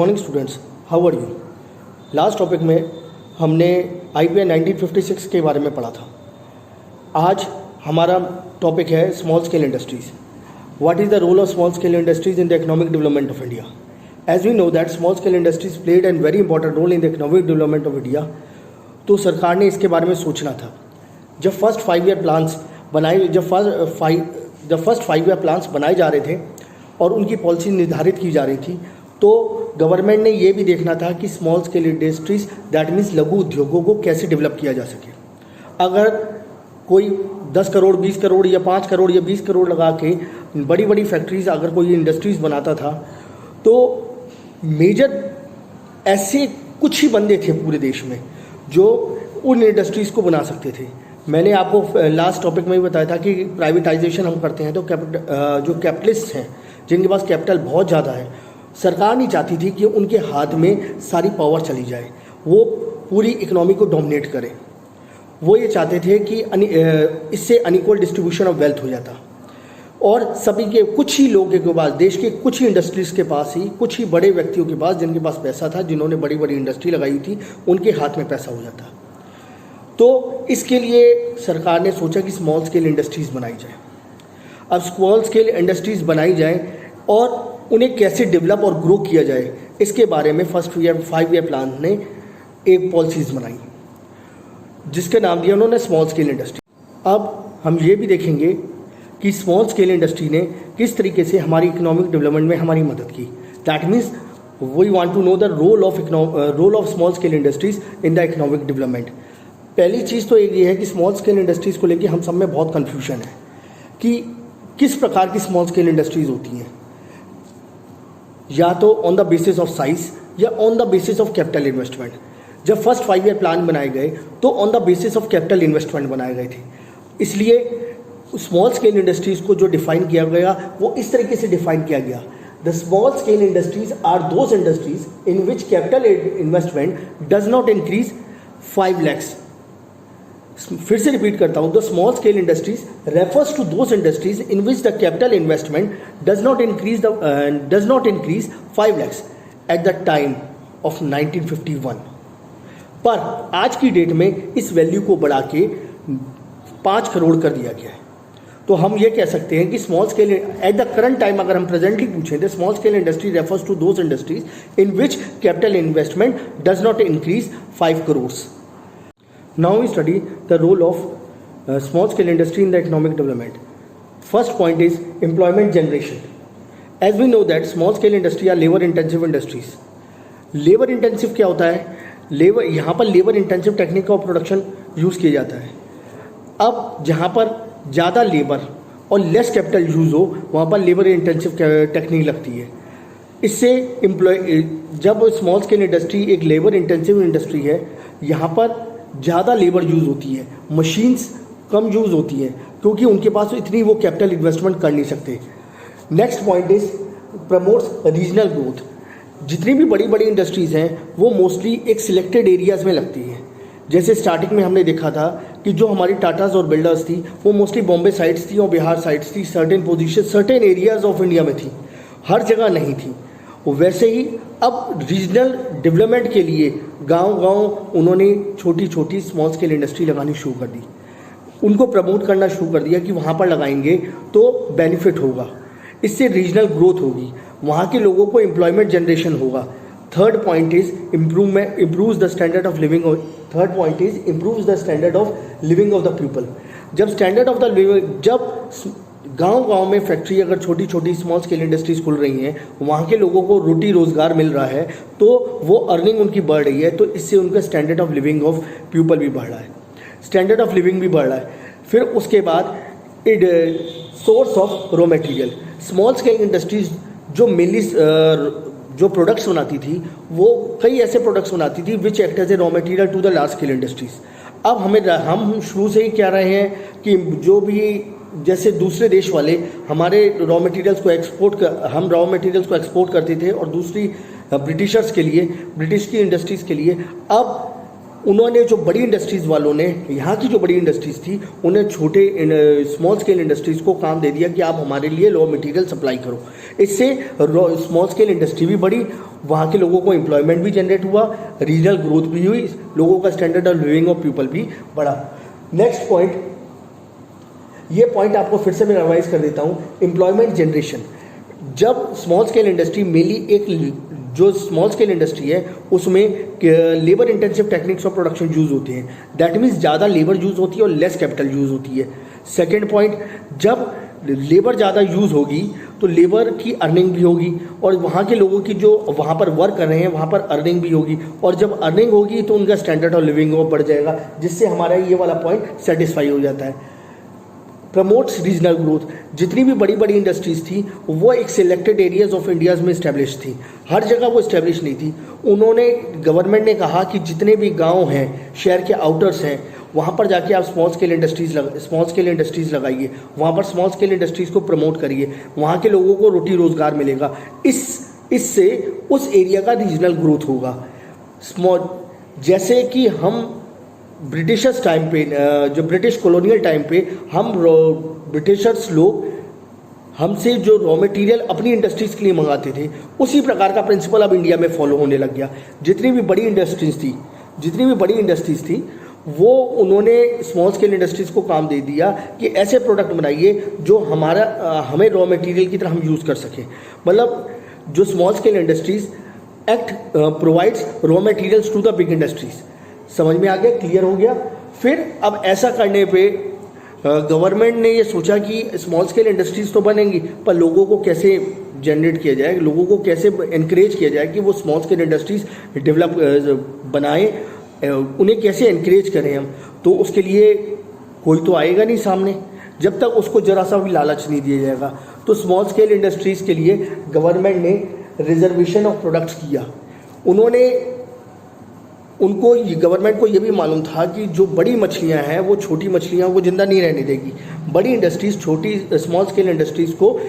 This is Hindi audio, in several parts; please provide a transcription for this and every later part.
Morning students, how are you. Last topic में हमने IPI 1956 के बारे में पढ़ा था। आज हमारा टॉपिक है small scale industries. What is the role of small scale industries in the economic development of India. As we know that small scale industries played an very important role in the economic development of India. तो सरकार ने इसके बारे में सोचना था। जब फर्स्ट 5 ईयर प्लान्स बनाए जा रहे थे और उनकी पॉलिसी निर्धारित की जा रही थी, तो गवर्नमेंट ने ये भी देखना था कि small scale industries that means लघु उद्योगों को कैसे डेवलप किया जा सके। अगर कोई 10 करोड़ 20 करोड़ या 5 करोड़ या 20 करोड़ लगा के बड़ी बड़ी फैक्ट्रीज अगर कोई इंडस्ट्रीज बनाता था, तो मेजर ऐसे कुछ ही बंदे थे पूरे देश में जो उन इंडस्ट्रीज़ को बना सकते थे। मैंने आपको लास्ट टॉपिक में भी बताया था कि प्राइवेटाइजेशन हम करते हैं तो जो कैपिटलिस्ट हैं जिनके पास कैपिटल बहुत ज़्यादा है, सरकार नहीं चाहती थी कि उनके हाथ में सारी पावर चली जाए, वो पूरी इकोनॉमी को डोमिनेट करें। वो ये चाहते थे कि इससे अनइक्वल डिस्ट्रीब्यूशन ऑफ वेल्थ हो जाता और सभी के कुछ ही लोगों के पास, देश के कुछ ही इंडस्ट्रीज के पास ही, कुछ ही बड़े व्यक्तियों के पास जिनके पास पैसा था, जिन्होंने बड़ी बड़ी इंडस्ट्री लगाई हुई थी, उनके हाथ में पैसा हो जाता। तो इसके लिए सरकार ने सोचा कि स्मॉल स्केल इंडस्ट्रीज़ बनाई जाए। अब स्मॉल स्केल इंडस्ट्रीज़ बनाई जाए और उन्हें कैसे डेवलप और ग्रो किया जाए, इसके बारे में फर्स्ट 5 ईयर प्लान ने एक पॉलिसीज़ बनाई जिसका नाम दिया उन्होंने स्मॉल स्केल इंडस्ट्री। अब हम ये भी देखेंगे कि स्मॉल स्केल इंडस्ट्री ने किस तरीके से हमारी इकोनॉमिक डेवलपमेंट में हमारी मदद की। That means we want to know the role of small scale industries in the economic development. पहली चीज़ तो ये है कि स्मॉल स्केल इंडस्ट्रीज़ को लेकर हम सब में बहुत कन्फ्यूजन है कि किस प्रकार की स्मॉल स्केल इंडस्ट्रीज़ होती हैं, या तो on the basis of size या on the basis of capital investment. जब फर्स्ट 5 ईयर प्लान बनाए गए तो on the basis of capital investment बनाए गए थे। इसलिए स्मॉल स्केल इंडस्ट्रीज़ को जो डिफाइन किया गया वो इस तरीके से डिफाइन किया गया। The small scale industries are those industries in which capital investment does not increase 5 lakhs। फिर से रिपीट करता हूँ, the small scale industries refers to those industries in which the capital investment does not increase 5 lakhs at the time of 1951। पर आज की डेट में इस वैल्यू को बढ़ा के 5 करोड़ कर दिया गया है। तो हम ये कह सकते हैं कि small scale at the current time, अगर हम प्रेजेंटली पूछें, तो small scale industry refers to those industries in which capital investment does not increase 5 crores। Now we study the role of small scale industry in the economic development. First point is employment generation. As we know that small scale industry are labor intensive industries. Labor intensive क्या होता है? यहाँ पर labour intensive technique of production use किया जाता है। अब जहाँ पर ज़्यादा लेबर और लेस कैपिटल यूज़ हो, वहाँ पर लेबर इंटेंसिव टेक्निक लगती है। इससे जब स्मॉल स्केल इंडस्ट्री एक लेबर इंटेंसिव इंडस्ट्री है, यहाँ पर ज़्यादा लेबर यूज़ होती है, मशीन्स कम यूज़ होती है, क्योंकि उनके पास इतनी वो कैपिटल इन्वेस्टमेंट कर नहीं सकते। Next point is promotes regional growth. जितनी भी बड़ी बड़ी इंडस्ट्रीज़ हैं वो मोस्टली एक सिलेक्टेड एरियाज़ में लगती हैं। जैसे स्टार्टिंग में हमने देखा था कि जो हमारी टाटाज और बिल्डर्स थी वो मोस्टली बॉम्बे साइड्स थी और बिहार साइड्स थी, certain position certain areas of India में थी, हर जगह नहीं थी। वैसे ही अब रीजनल डेवलपमेंट के लिए गांव-गांव उन्होंने छोटी छोटी स्मॉल स्केल इंडस्ट्री लगानी शुरू कर दी, उनको प्रमोट करना शुरू कर दिया कि वहाँ पर लगाएंगे तो बेनिफिट होगा, इससे रीजनल ग्रोथ होगी, वहाँ के लोगों को एम्प्लॉयमेंट जनरेशन होगा। Third point is improves the standard of living. Third point is improves the standard of living of the people. जब स्टैंडर्ड ऑफ द लिविंग, जब गांव-गांव में फैक्ट्री अगर छोटी छोटी स्मॉल स्केल इंडस्ट्रीज खुल रही हैं, वहाँ के लोगों को रोटी रोज़गार मिल रहा है, तो वो अर्निंग उनकी बढ़ रही है, तो इससे उनका standard of living of people भी बढ़ रहा है, स्टैंडर्ड ऑफ लिविंग भी बढ़ रहा है। फिर उसके बाद source of raw material. Small scale industries जो मेनली जो प्रोडक्ट्स बनाती थी वो कई ऐसे प्रोडक्ट्स बनाती थी which act as a raw material to the large scale industries. अब हम शुरू से ही कह रहे हैं कि जो भी, जैसे दूसरे देश वाले हमारे रॉ मटेरियल्स को हम रॉ मटेरियल्स को एक्सपोर्ट करते थे और दूसरी ब्रिटिशर्स के लिए, ब्रिटिश की इंडस्ट्रीज़ के लिए, अब उन्होंने जो बड़ी इंडस्ट्रीज़ वालों ने, यहाँ की जो बड़ी इंडस्ट्रीज़ थी, उन्हें छोटे स्मॉल स्केल इंडस्ट्रीज़ को काम दे दिया कि आप हमारे लिए रॉ मटेरियल सप्लाई करो। इससे स्मॉल स्केल इंडस्ट्री भी बढ़ी, वहाँ के लोगों को एम्प्लॉयमेंट भी जनरेट हुआ, रीजनल ग्रोथ भी हुई, लोगों का standard of living of people भी बढ़ा। नेक्स्ट पॉइंट, ये पॉइंट आपको फिर से मैं रिवाइज कर देता हूँ, एम्प्लॉयमेंट जनरेशन। जब स्मॉल स्केल इंडस्ट्री मेनली एक जो स्मॉल स्केल इंडस्ट्री है उसमें labour intensive techniques of production use होते हैं, दैट मीन्स ज़्यादा लेबर यूज़ होती है और लेस कैपिटल यूज़ होती है। सेकेंड पॉइंट, जब लेबर ज़्यादा यूज़ होगी तो लेबर की अर्निंग भी होगी और वहाँ के लोगों की जो वहाँ पर वर्क कर रहे हैं वहाँ पर अर्निंग भी होगी, और जब अर्निंग होगी तो उनका स्टैंडर्ड ऑफ लिविंग वो बढ़ जाएगा, जिससे हमारा ये वाला पॉइंट सेटिस्फाई हो जाता है। Promotes regional growth. जितनी भी बड़ी बड़ी इंडस्ट्रीज़ थी वो एक सिलेक्टेड एरियाज ऑफ इंडियाज़ में इस्टेब्लिश थी, हर जगह वो इस्टेब्लिश नहीं थी। उन्होंने, गवर्नमेंट ने कहा कि जितने भी गांव हैं, शहर के आउटर्स हैं, वहाँ पर जाके आप स्मॉल स्केल इंडस्ट्रीज़ लगाइए, वहाँ पर स्मॉल स्केल इंडस्ट्रीज़ को प्रमोट करिए, वहाँ के लोगों को रोटी रोज़गार मिलेगा, इससे उस एरिया का रीजनल ग्रोथ होगा। जैसे कि हम ब्रिटिशर्स टाइम पे, जो ब्रिटिश कॉलोनियल टाइम पे हम ब्रिटिशर्स लोग हमसे जो रॉ मटेरियल अपनी इंडस्ट्रीज़ के लिए मंगाते थे, उसी प्रकार का प्रिंसिपल अब इंडिया में फॉलो होने लग गया। जितनी भी बड़ी इंडस्ट्रीज़ थी वो उन्होंने स्मॉल स्केल इंडस्ट्रीज़ को काम दे दिया कि ऐसे प्रोडक्ट बनाइए जो हमें रॉ मटेरियल की तरह हम यूज़ कर सकें। मतलब जो small scale industries act provides raw materials to the big industries. समझ में आ गया, क्लियर हो गया। फिर अब ऐसा करने पे गवर्नमेंट ने ये सोचा कि स्मॉल स्केल इंडस्ट्रीज़ तो बनेंगी, पर लोगों को कैसे जनरेट किया जाए, लोगों को कैसे इनक्रेज किया जाए कि वो स्मॉल स्केल इंडस्ट्रीज़ डेवलप बनाएं, उन्हें कैसे इनक्रेज करें हम। तो उसके लिए कोई तो आएगा नहीं सामने जब तक उसको जरा सा भी लालच नहीं दिया जाएगा। तो स्मॉल स्केल इंडस्ट्रीज़ के लिए गवर्नमेंट ने रिजर्वेशन ऑफ प्रोडक्ट्स किया। गवर्नमेंट को ये भी मालूम था कि जो बड़ी मछलियां हैं वो छोटी मछलियां को जिंदा नहीं रहने देगी। बड़ी इंडस्ट्रीज़ स्मॉल स्केल इंडस्ट्रीज़ को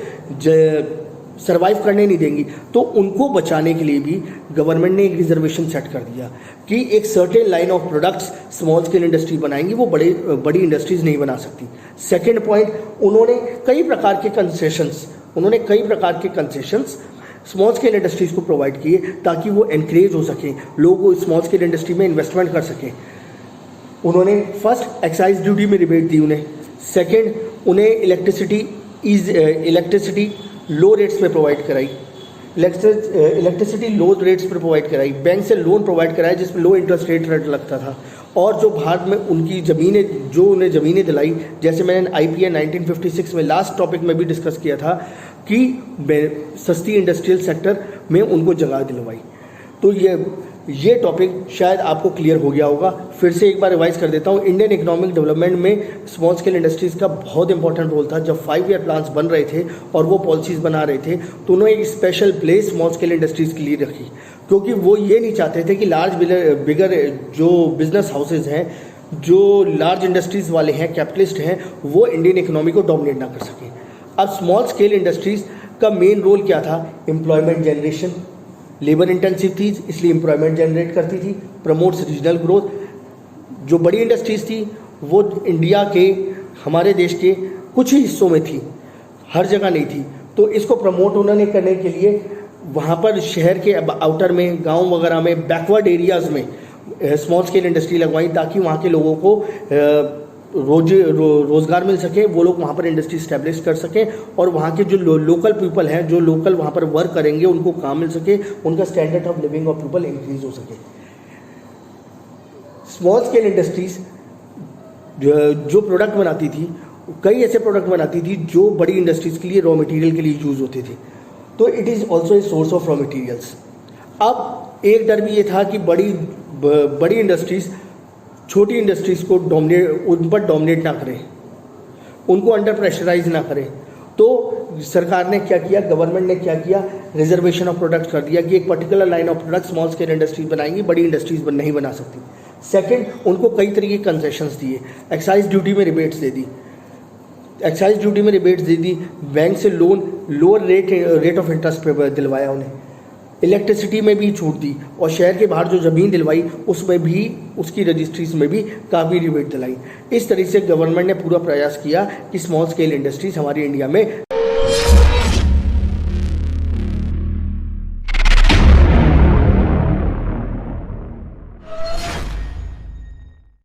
सर्वाइव करने नहीं देंगी, तो उनको बचाने के लिए भी गवर्नमेंट ने एक रिजर्वेशन सेट कर दिया कि एक certain line of products small scale industry बनाएंगी, वो बड़ी इंडस्ट्रीज़ नहीं बना सकती। सेकेंड पॉइंट, उन्होंने कई प्रकार के कंसेशंस स्मॉल स्केल इंडस्ट्रीज़ को प्रोवाइड किए ताकि वो एनकरेज हो सकें, लोग स्मॉल स्केल इंडस्ट्री में इन्वेस्टमेंट कर सकें। उन्होंने फर्स्ट एक्साइज ड्यूटी में रिबेट दी उन्हें। सेकंड, उन्हें इलेक्ट्रिसिटी लो रेट्स पे प्रोवाइड कराई, बैंक से लोन प्रोवाइड कराए जिसमें लो इंटरेस्ट रेट लगता था। और जो भारत में उनकी उन्हें ज़मीनें दिलाई, जैसे मैंने IPA 1956 में लास्ट टॉपिक में भी डिस्कस किया था कि सस्ती इंडस्ट्रियल सेक्टर में उनको जगह दिलवाई। तो ये टॉपिक शायद आपको क्लियर हो गया होगा। फिर से एक बार रिवाइज कर देता हूँ। इंडियन इकोनॉमिक डेवलपमेंट में स्मॉल स्केल इंडस्ट्रीज़ का बहुत इंपॉर्टेंट रोल था। जब 5 ईयर प्लान्स बन रहे थे और वो पॉलिसीज़ बना रहे थे तो उन्होंने एक special place small scale industries के लिए रखी, क्योंकि वो ये नहीं चाहते थे कि बिगर जो बिजनेस हाउसेज हैं, जो लार्ज इंडस्ट्रीज़ वाले हैं, कैपिटलिस्ट हैं, वो इंडियन इकोनॉमी को डोमिनेट ना कर सकें। अब स्मॉल स्केल इंडस्ट्रीज़ का मेन रोल क्या था? Employment generation. लेबर इंटेंसिव थी इसलिए एम्प्लॉयमेंट जनरेट करती थी। Promotes regional growth. जो बड़ी इंडस्ट्रीज़ थी वो इंडिया के, हमारे देश के कुछ ही हिस्सों में थी, हर जगह नहीं थी। तो इसको प्रमोट उन्होंने करने के लिए वहाँ पर शहर के आउटर में, गांव वगैरह में, बैकवर्ड एरियाज़ में स्मॉल स्केल इंडस्ट्री लगवाई ताकि वहाँ के लोगों को रोज़गार मिल सके, वो लोग वहाँ पर इंडस्ट्री स्टैब्लिश कर सकें और वहाँ के जो लोकल पीपल हैं, जो लोकल वहाँ पर वर्क करेंगे, उनको काम मिल सके, उनका standard of living of people increase हो सके। स्मॉल स्केल इंडस्ट्रीज जो प्रोडक्ट बनाती थी, कई ऐसे प्रोडक्ट बनाती थी जो बड़ी इंडस्ट्रीज़ के लिए रॉ मटेरियल के लिए यूज़ होते थे। तो it is also a source of raw materials. अब एक डर भी ये था कि बड़ी इंडस्ट्रीज़ छोटी इंडस्ट्रीज़ को उन पर डोमिनेट ना करें, उनको अंडर प्रेशराइज ना करें। तो सरकार ने क्या किया, गवर्नमेंट ने क्या किया, रिजर्वेशन ऑफ प्रोडक्ट्स कर दिया कि एक particular line of product small scale industries बनाएंगी, बड़ी इंडस्ट्रीज नहीं बना सकती। सेकंड, उनको कई तरीके के कंसेशंस दिए। एक्साइज ड्यूटी में रिबेट्स दे दी, बैंक से loan lower rate of interest पे दिलवाया उन्हें। इलेक्ट्रिसिटी में भी छूट दी और शहर के बाहर जो ज़मीन दिलवाई उसमें भी, उसकी रजिस्ट्रीज में भी काफ़ी रिबेट दिलाई। इस तरीके से गवर्नमेंट ने पूरा प्रयास किया कि स्मॉल स्केल इंडस्ट्रीज हमारी इंडिया में